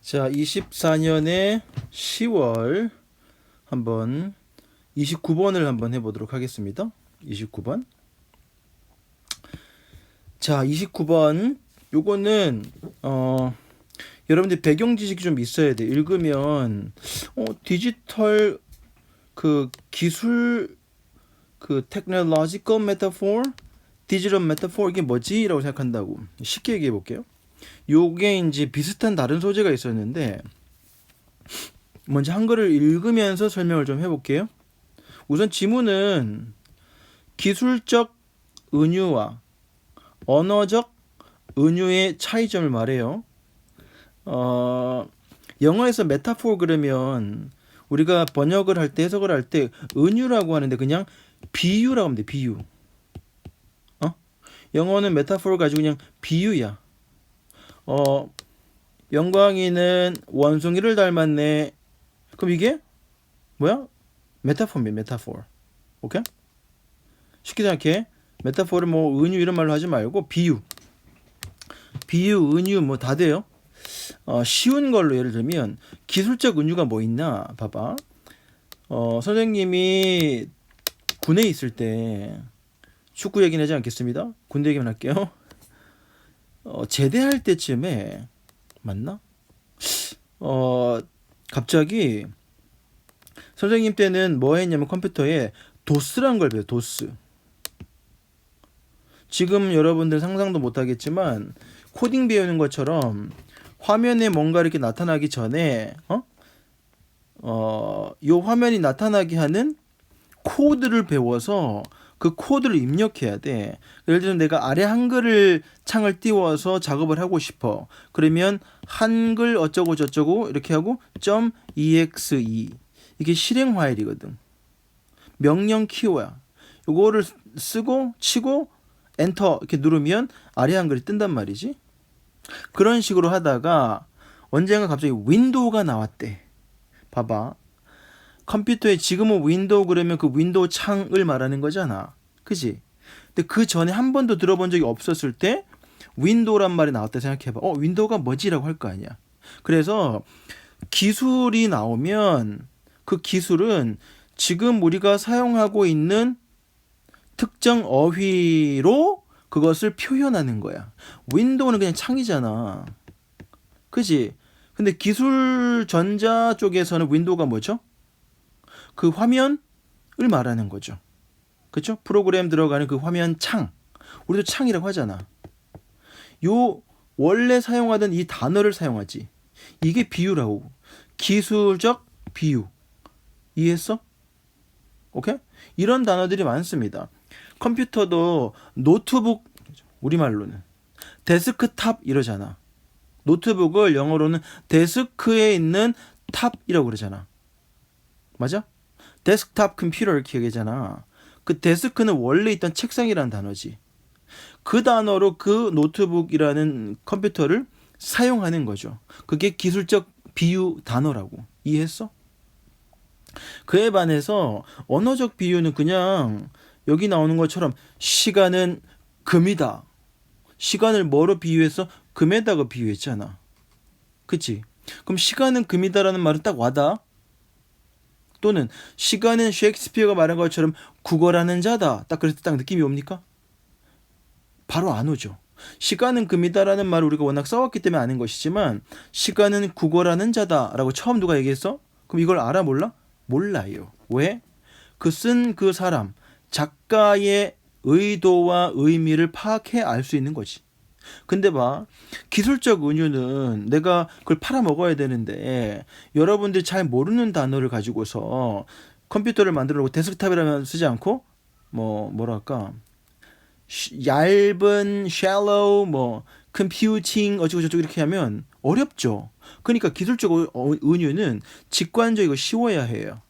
자, 24년의 10월 한번 29번을 한번 해보도록 하겠습니다. 29번. 자, 29번. 요거는 여러분들 배경 지식이 좀 있어야 돼. 읽으면 디지털 그 기술 그 technological metaphor, digital metaphor 이게 뭐지? 라고 생각한다고. 쉽게 얘기해 볼게요. 요게 이제 비슷한 다른 소재가 있었는데 먼저 한글을 읽으면서 설명을 좀 해볼게요. 우선 지문은 기술적 은유와 언어적 은유의 차이점을 말해요. 영어에서 메타포 그러면 우리가 번역을 할 때 해석을 할 때 은유라고 하는데 그냥 비유라고 하면 돼. 비유. 영어는 메타포를 가지고 그냥 비유야. 영광이는 원숭이를 닮았네. 그럼 이게 뭐야? 메타포입니다. 메타포. 오케이? 쉽게 생각해. 메타포를 뭐 은유 이런 말로 하지 말고 비유. 비유, 은유 뭐 다 돼요. 쉬운 걸로 예를 들면 기술적 은유가 뭐 있나 봐봐. 선생님이 군에 있을 때 축구 얘기는 하지 않겠습니다. 군대 얘기만 할게요. 제대할 때쯤에 맞나? 갑자기 선생님 때는 뭐 했냐면 컴퓨터에 도스란 걸 배워요. 도스. 지금 여러분들 상상도 못하겠지만 코딩 배우는 것처럼 화면에 뭔가 이렇게 나타나기 전에 요 화면이 나타나게 하는 코드를 배워서 그 코드를 입력해야 돼. 예를 들면 내가 아래 한글을 창을 띄워서 작업을 하고 싶어. 그러면 한글 어쩌고 저쩌고 이렇게 하고 .exe 이게 실행 파일이거든. 명령 키워야. 요거를 쓰고 치고 엔터 이렇게 누르면 아래 한글이 뜬단 말이지. 그런 식으로 하다가 언젠가 갑자기 윈도우가 나왔대. 봐봐. 컴퓨터에 지금은 윈도우 그러면 그 윈도우 창을 말하는 거잖아. 그지? 근데 그 전에 한 번도 들어본 적이 없었을 때 윈도우란 말이 나왔다 생각해봐. 윈도우가 뭐지라고 할 거 아니야. 그래서 기술이 나오면 그 기술은 지금 우리가 사용하고 있는 특정 어휘로 그것을 표현하는 거야. 윈도우는 그냥 창이잖아. 그지? 근데 기술 전자 쪽에서는 윈도우가 뭐죠? 그 화면을 말하는 거죠. 그렇죠? 프로그램 들어가는 그 화면 창. 우리도 창이라고 하잖아. 요 원래 사용하던 이 단어를 사용하지. 이게 비유라고. 기술적 비유. 이해했어? 오케이? 이런 단어들이 많습니다. 컴퓨터도 노트북 우리말로는 데스크탑 이러잖아. 노트북을 영어로는 데스크에 있는 탑이라고 그러잖아. 맞아? 데스크탑 컴퓨터 이렇게 얘기하잖아. 그 데스크는 원래 있던 책상이라는 단어지. 그 단어로 그 노트북이라는 컴퓨터를 사용하는 거죠. 그게 기술적 비유 단어라고. 이해했어? 그에 반해서 언어적 비유는 그냥 여기 나오는 것처럼 시간은 금이다. 시간을 뭐로 비유해서 금에다가 비유했잖아. 그치? 그럼 시간은 금이다라는 말은 딱 와닿아? 또는 시간은 셰익스피어가 말한 것처럼 국어라는 자다. 딱 그래서 딱 느낌이 옵니까? 바로 안 오죠. 시간은 금이다라는 말을 우리가 워낙 써왔기 때문에 아는 것이지만 시간은 국어라는 자다라고 처음 누가 얘기했어? 그럼 이걸 알아 몰라? 몰라요. 왜? 그 쓴 그 사람 작가의 의도와 의미를 파악해 알 수 있는 거지. 근데 봐, 기술적 은유는 내가 그걸 팔아먹어야 되는데 여러분들이 잘 모르는 단어를 가지고서 컴퓨터를 만들어 놓고 데스크탑이라면 쓰지 않고 뭐랄까 얇은 shallow computing 어쩌고 저쩌고 이렇게 하면 어렵죠. 그러니까 기술적 은유는 직관적이고 쉬워야 해요.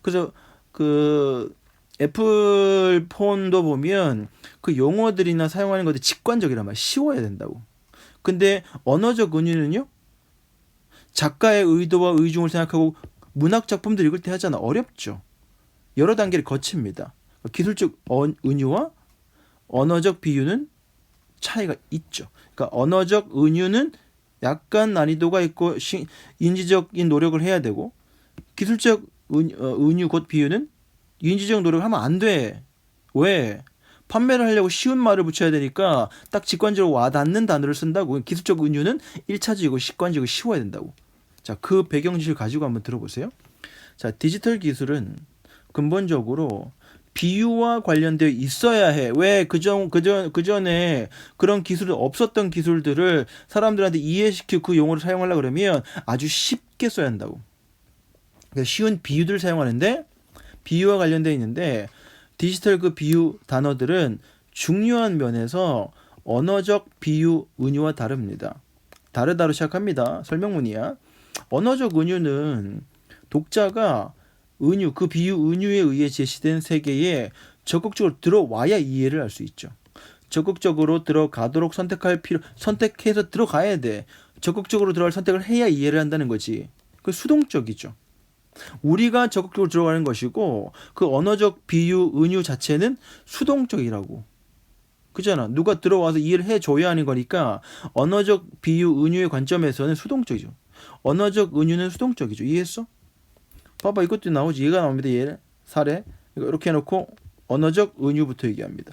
그래서 그 애플 폰도 보면 그 용어들이나 사용하는 것들이 직관적이란 말이야. 쉬워야 된다고. 근데 언어적 은유는요? 작가의 의도와 의중을 생각하고 문학 작품들 읽을 때 하잖아. 어렵죠. 여러 단계를 거칩니다. 기술적 은유와 언어적 비유는 차이가 있죠. 그러니까 언어적 은유는 약간 난이도가 있고 인지적인 노력을 해야 되고 기술적 은유 곧 비유는 인지적 노력을 하면 안 돼. 왜? 판매를 하려고 쉬운 말을 붙여야 되니까 딱 직관적으로 와닿는 단어를 쓴다고. 기술적 은유는 1차적이고 직관적이고 쉬워야 된다고. 자, 그 배경지식을 가지고 한번 들어보세요. 자, 디지털 기술은 근본적으로 비유와 관련되어 있어야 해. 왜 그전에 그런 기술이 없었던 기술들을 사람들한테 이해시키고 그 용어를 사용하려고 그러면 아주 쉽게 써야 한다고. 그러니까 쉬운 비유들을 사용하는데 비유와 관련되어 있는데 디지털 그 비유 단어들은 중요한 면에서 언어적 비유 은유와 다릅니다. 다르다로 시작합니다. 설명문이야. 언어적 은유는 독자가 은유, 그 비유 은유에 의해 제시된 세계에 적극적으로 들어와야 이해를 할 수 있죠. 적극적으로 들어가도록 선택해서 들어가야 돼. 적극적으로 들어갈 선택을 해야 이해를 한다는 거지. 그 수동적이죠. 우리가 적극적으로 들어가는 것이고 그 언어적 비유, 은유 자체는 수동적이라고. 그잖아. 누가 들어와서 이해를 해줘야 하는 거니까 언어적 비유, 은유의 관점에서는 수동적이죠. 언어적 은유는 수동적이죠. 이해했어? 봐봐, 이것도 나오지. 얘가 나옵니다. 얘 사례 이렇게 해놓고 언어적 은유부터 얘기합니다.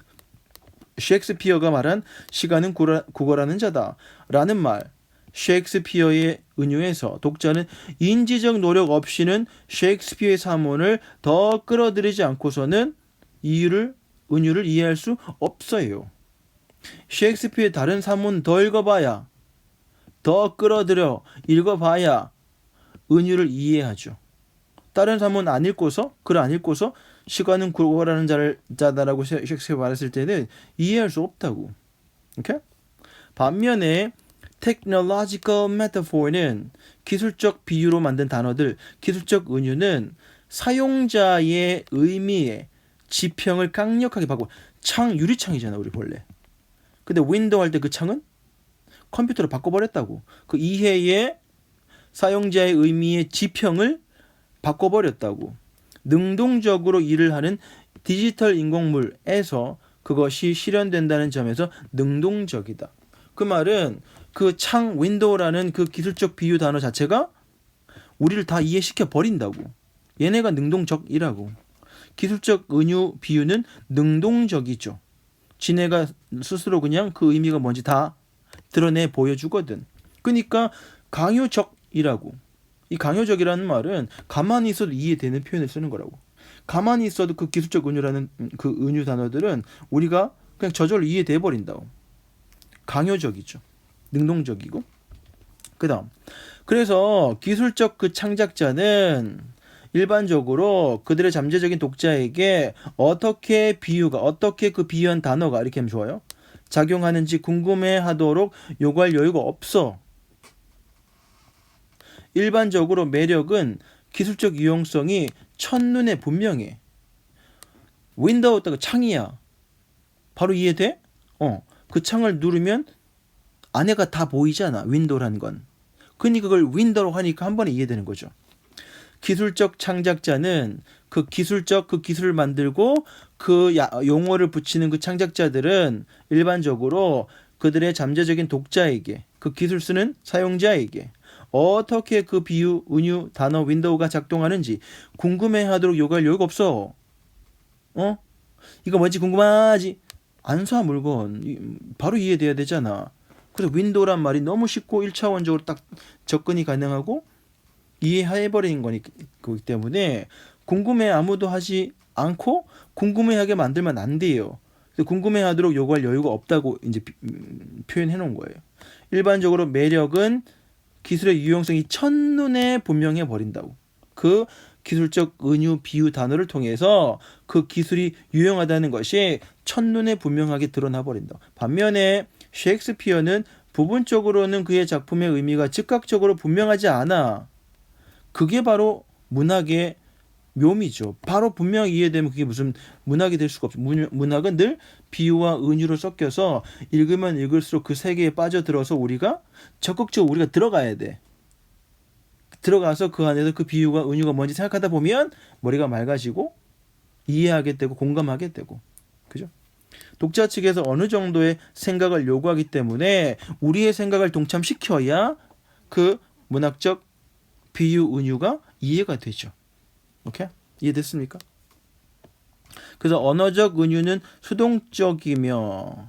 셰익스피어가 말한 시간은 구걸하는 자다 라는 말, 셰익스피어의 은유에서 독자는 인지적 노력 없이는 셰익스피어의 사문을 더 끌어들이지 않고서는 은유를 이해할 수 없어요. 셰익스피어의 다른 사문 더 읽어봐야, 더 끌어들여 읽어봐야 은유를 이해하죠. 다른 사문 안 읽고서, 글 안 읽고서 시간은 구걸하는 자다라고 셰익스피어 말했을 때는 이해할 수 없다고. 오케이? 반면에 technological metaphor는 기술적 비유로 만든 단어들, 기술적 은유는 사용자의 의미에 지평을 강력하게 바꿔. 유리창이잖아, 우리 본래. 근데 윈도우 할 때 그 창은 컴퓨터로 바꿔버렸다고. 그 이해의 사용자의 의미의 지평을 바꿔버렸다고. 능동적으로 일을 하는 디지털 인공물에서 그것이 실현된다는 점에서 능동적이다. 그 말은 그 윈도우라는 그 기술적 비유 단어 자체가 우리를 다 이해시켜 버린다고. 얘네가 능동적이라고. 기술적 은유 비유는 능동적이죠. 지네가 스스로 그냥 그 의미가 뭔지 다 드러내 보여주거든. 그러니까 강요적이라고. 이 강요적이라는 말은 가만히 있어도 이해되는 표현을 쓰는 거라고. 가만히 있어도 그 기술적 은유라는 그 은유 단어들은 우리가 그냥 저절로 이해돼 버린다고. 강요적이죠. 능동적이고. 그다음. 그래서 기술적 그 창작자는 일반적으로 그들의 잠재적인 독자에게 어떻게 그 비유한 단어가 이렇게 하면 좋아요. 작용하는지 궁금해하도록 요구할 여유가 없어. 일반적으로 매력은 기술적 유용성이 첫눈에 분명해. 윈도우 딱 창이야. 바로 이해돼? 그 창을 누르면 안에가 다 보이잖아. 윈도우라는 건. 그러니까 그걸 윈도우로 하니까 한 번에 이해되는 거죠. 기술적 창작자는 그 기술을 만들고 그 용어를 붙이는 그 창작자들은 일반적으로 그들의 잠재적인 독자에게, 그 기술 쓰는 사용자에게 어떻게 그 비유, 은유, 단어, 윈도우가 작동하는지 궁금해하도록 요구할 여유가 없어. 이거 뭔지 궁금하지? 안 사 물건. 바로 이해돼야 되잖아. 그래서 윈도우란 말이 너무 쉽고 1차원적으로 딱 접근이 가능하고 이해해버리는 거기 때문에 궁금해 아무도 하지 않고 궁금해하게 만들면 안 돼요. 궁금해하도록 요구할 여유가 없다고 이제 표현해 놓은 거예요. 일반적으로 매력은 기술의 유용성이 첫눈에 분명해 버린다고. 그 기술적 은유, 비유 단어를 통해서 그 기술이 유용하다는 것이 첫눈에 분명하게 드러나 버린다. 반면에 셰익스피어는 부분적으로는 그의 작품의 의미가 즉각적으로 분명하지 않아. 그게 바로 문학의 묘미죠. 바로 분명히 이해되면 그게 무슨 문학이 될 수가 없죠. 문학은 늘 비유와 은유로 섞여서 읽으면 읽을수록 그 세계에 빠져들어서 우리가 적극적으로 우리가 들어가야 돼. 들어가서 그 안에서 그 비유가 은유가 뭔지 생각하다 보면 머리가 맑아지고 이해하게 되고 공감하게 되고. 그죠? 독자 측에서 어느 정도의 생각을 요구하기 때문에 우리의 생각을 동참시켜야 그 문학적 비유 은유가 이해가 되죠. 오케이? 이해됐습니까? 그래서 언어적 은유는 수동적이며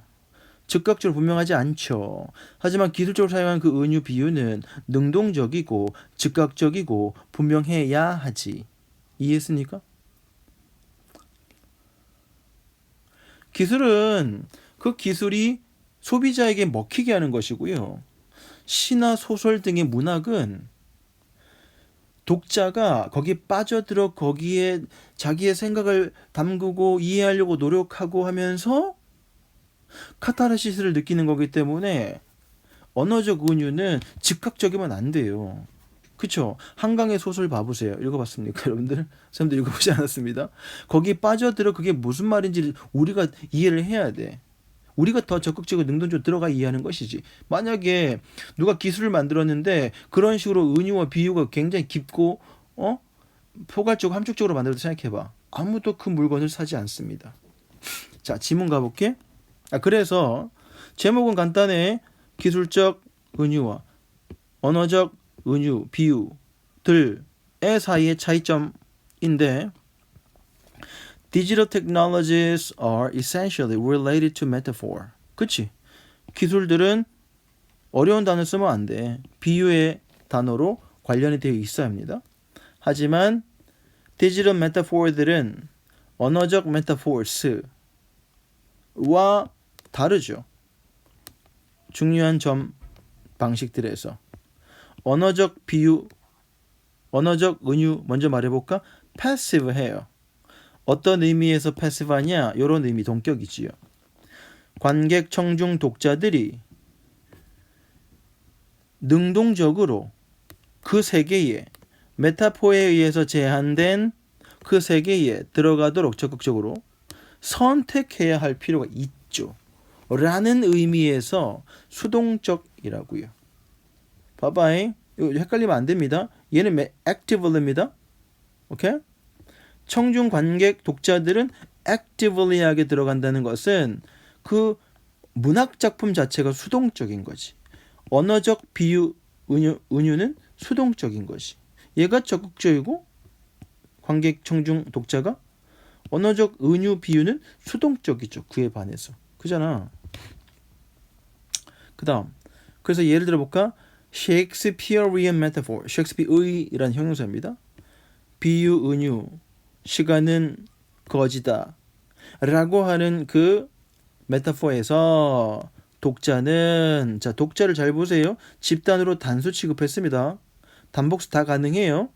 즉각적으로 분명하지 않죠. 하지만 기술적으로 사용한 그 은유 비유는 능동적이고 즉각적이고 분명해야 하지. 이해했습니까? 기술은 그 기술이 소비자에게 먹히게 하는 것이고요. 시나 소설 등의 문학은 독자가 거기에 빠져들어 거기에 자기의 생각을 담그고 이해하려고 노력하고 하면서 카타르시스를 느끼는 거기 때문에 언어적 은유는 즉각적이면 안 돼요. 그쵸? 한강의 소설 봐보세요. 읽어봤습니까, 여러분들? 선생님들 읽어보지 않았습니다. 거기 빠져들어 그게 무슨 말인지 우리가 이해를 해야 돼. 우리가 더 적극적으로 능동적으로 들어가 이해하는 것이지. 만약에 누가 기술을 만들었는데 그런 식으로 은유와 비유가 굉장히 깊고 포괄적으로 함축적으로 만들어서 생각해봐. 아무도 그 물건을 사지 않습니다. 자, 지문 가볼게. 그래서 제목은 간단해. 기술적 은유와 언어적 은유, 비유들의 사이의 차이점인데 Digital technologies are essentially related to metaphor. 그치? 기술들은 어려운 단어 쓰면 안 돼. 비유의 단어로 관련이 되어 있어야 합니다. 하지만 디지털 메타포들은 언어적 메타포스와 다르죠. 중요한 점 방식들에서 언어적 비유, 언어적 은유 먼저 말해볼까? 패시브해요. 어떤 의미에서 패시브하냐? 이런 의미 동격이지요. 관객, 청중, 독자들이 능동적으로 그 세계에 메타포에 의해서 제한된 그 세계에 들어가도록 적극적으로 선택해야 할 필요가 있죠. 라는 의미에서 수동적이라고요. 봐봐잉. 이거 헷갈리면 안 됩니다. 얘는 activelly입니다. 오케이? 청중, 관객, 독자들은 activelly하게 들어간다는 것은 그 문학 작품 자체가 수동적인 거지. 언어적 비유, 은유는 수동적인 것이. 얘가 적극적이고 관객, 청중, 독자가 언어적 은유, 비유는 수동적이죠. 그에 반해서. 그잖아. 그 다음. 그래서 예를 들어볼까? Shakespearean metaphor. 셰익스피어의라는 형용사입니다. 비유, 은유. 시간은 거지다. 라고 하는 그 메타포에서 독자는, 자, 독자를 잘 보세요. 집단으로 단수 취급했습니다. 단복수 다 가능해요.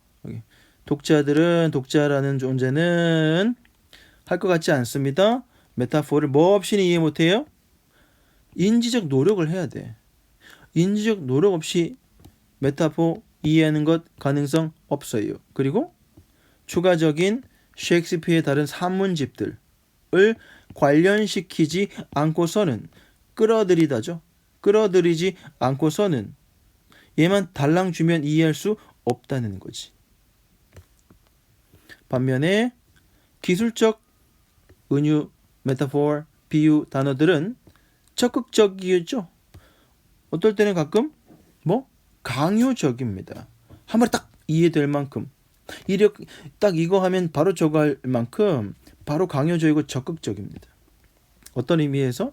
독자들은, 독자라는 존재는 할 것 같지 않습니다. 메타포를 뭐 없이는 이해 못해요? 인지적 노력을 해야 돼. 인지적 노력 없이 메타포 이해하는 것 가능성 없어요. 그리고 추가적인 셰익스피어의 다른 산문집들을 관련시키지 않고서는 끌어들이다죠. 끌어들이지 않고서는 얘만 달랑 주면 이해할 수 없다는 거지. 반면에 기술적 은유, 메타포, 비유 단어들은 적극적이죠. 어떨 때는 가끔 강요적입니다. 한 마리 딱 이해될 만큼 딱 이거 하면 바로 저거 할 만큼 바로 강요적이고 적극적입니다. 어떤 의미에서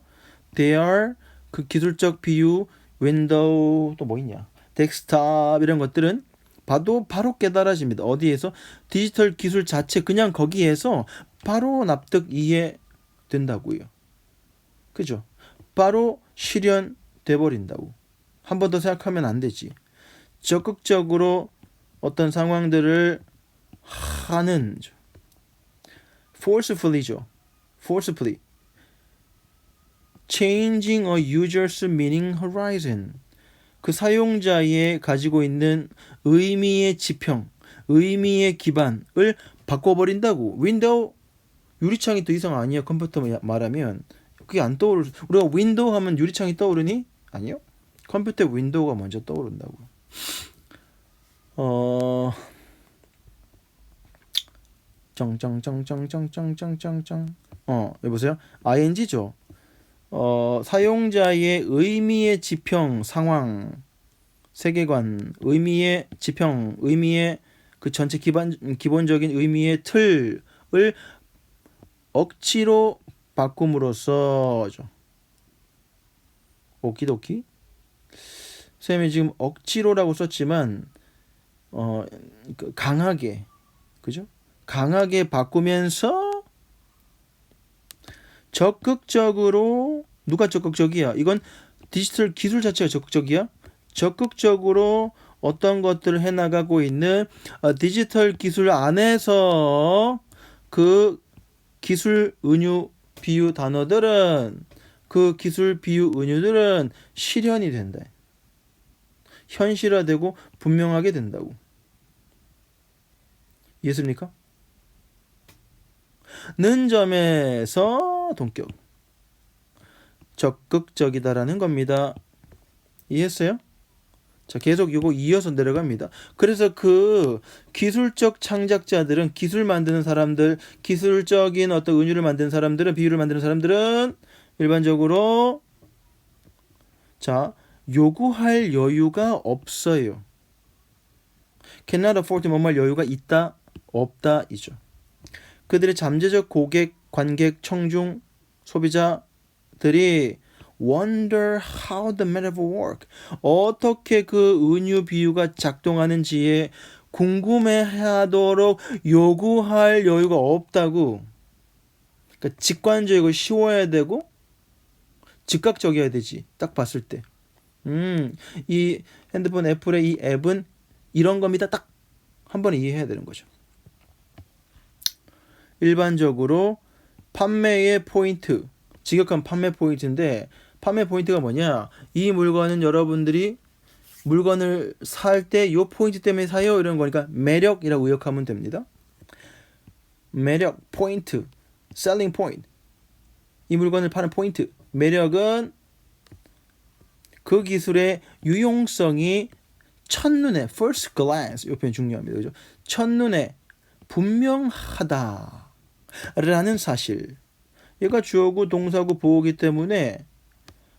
they are 그 기술적 비유, window 또 뭐 있냐? 덱스탑 이런 것들은 봐도 바로 깨달아집니다. 어디에서? 디지털 기술 자체 그냥 거기에서 바로 납득 이해된다고요. 그죠? 바로 실현돼 버린다고. 한 번 더 생각하면 안 되지. 적극적으로 어떤 상황들을 하는 forcefully죠. forcefully changing a user's meaning horizon. 그 사용자의 가지고 있는 의미의 지평, 의미의 기반을 바꿔버린다고. 윈도우 유리창이 더 이상 아니야. 컴퓨터 말하면 그게 안 떠오르. 우리가 윈도우 하면 유리창이 떠오르니? 아니요. 컴퓨터에 윈도우가 먼저 떠오른다고. 쩡쩡쩡쩡쩡쩡쩡쩡. 여보세요? ing죠. 사용자의 의미의 지평 상황 세계관, 의미의 지평, 의미의 그 전체 기본적인 의미의 틀을 억지로 바꿈으로써 오키도키? 선생님이 지금 억지로라고 썼지만 강하게, 그죠? 강하게 바꾸면서 적극적으로, 누가 적극적이야? 이건 디지털 기술 자체가 적극적이야? 적극적으로 어떤 것들을 해나가고 있는 디지털 기술 안에서 그 기술 은유 비유 단어들은, 그 기술 비유 은유들은 실현이 된다. 현실화되고 분명하게 된다고. 이해했습니까? 는 점에서 동격. 적극적이다라는 겁니다. 이해했어요? 자, 계속 이거 이어서 내려갑니다. 그래서 그 기술적 창작자들은, 기술 만드는 사람들, 기술적인 어떤 은유를 만드는 사람들은, 비유를 만드는 사람들은 일반적으로 자, 요구할 여유가 없어요. cannot afford 뭐뭐할 여유가 있다, 없다 이죠. 그들의 잠재적 고객, 관객, 청중, 소비자들이 wonder how the metaphor work. 어떻게 그 은유 비유가 작동하는지에 궁금해하도록 요구할 여유가 없다고. 그러니까 직관적이고 쉬워야 되고 즉각적이어야 되지. 딱 봤을 때. 이 핸드폰 애플의 이 앱은 이런 겁니다. 딱 한 번에 이해해야 되는 거죠. 일반적으로 판매의 포인트, 직역한 판매 포인트인데, 판매 포인트가 뭐냐? 이 물건은 여러분들이 물건을 살 때 이 포인트 때문에 사요, 이런 거니까 매력이라고 의역하면 됩니다. 매력, 포인트, 셀링 포인트. 이 물건을 파는 포인트. 매력은 그 기술의 유용성이 첫눈에, first glance, 이 표현 중요합니다. 그죠? 첫눈에 분명하다 라는 사실. 얘가 주어고 동사고 보호기 때문에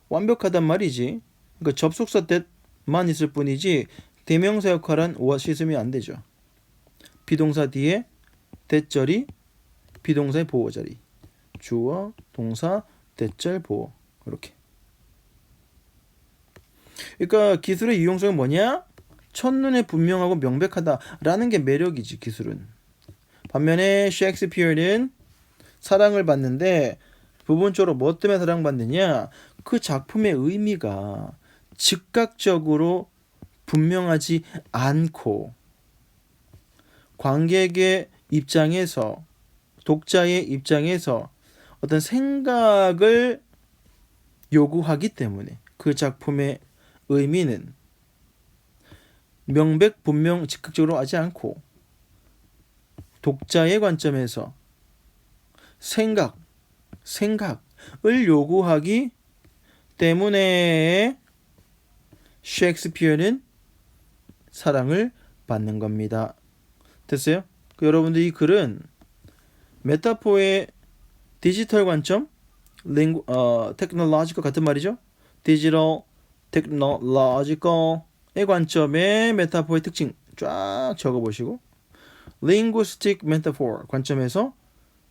완벽하단 말이지. 그러니까 접속사 때만 있을 뿐이지 대명사 역할은 what 있으면 안 되죠. 비동사 뒤에 대절이 비동사의 보호 자리. 주어, 동사, 대절, 보호. 이렇게. 그러니까 기술의 유용성은 뭐냐? 첫눈에 분명하고 명백하다라는 게 매력이지, 기술은. 반면에 셰익스피어는 사랑을 받는데 부분적으로 뭐 때문에 사랑받느냐? 그 작품의 의미가 즉각적으로 분명하지 않고 관객의 입장에서, 독자의 입장에서 어떤 생각을 요구하기 때문에 그 작품의 의미는 명백분명 즉각적으로 하지 않고 독자의 관점에서 생각을 요구하기 때문에 셰익스피어는 사랑을 받는 겁니다. 됐어요? 여러분들 이 글은 메타포의 디지털 관점, 테크놀로지컬 같은 말이죠. 디지털, 테크놀로지컬의 관점에 메타포의 특징 쫙 적어보시고, linguistic metaphor 관점에서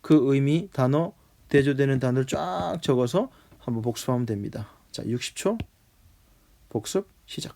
그 의미, 단어, 대조되는 단어를 쫙 적어서 한번 복습하면 됩니다. 자, 60초 복습 시작.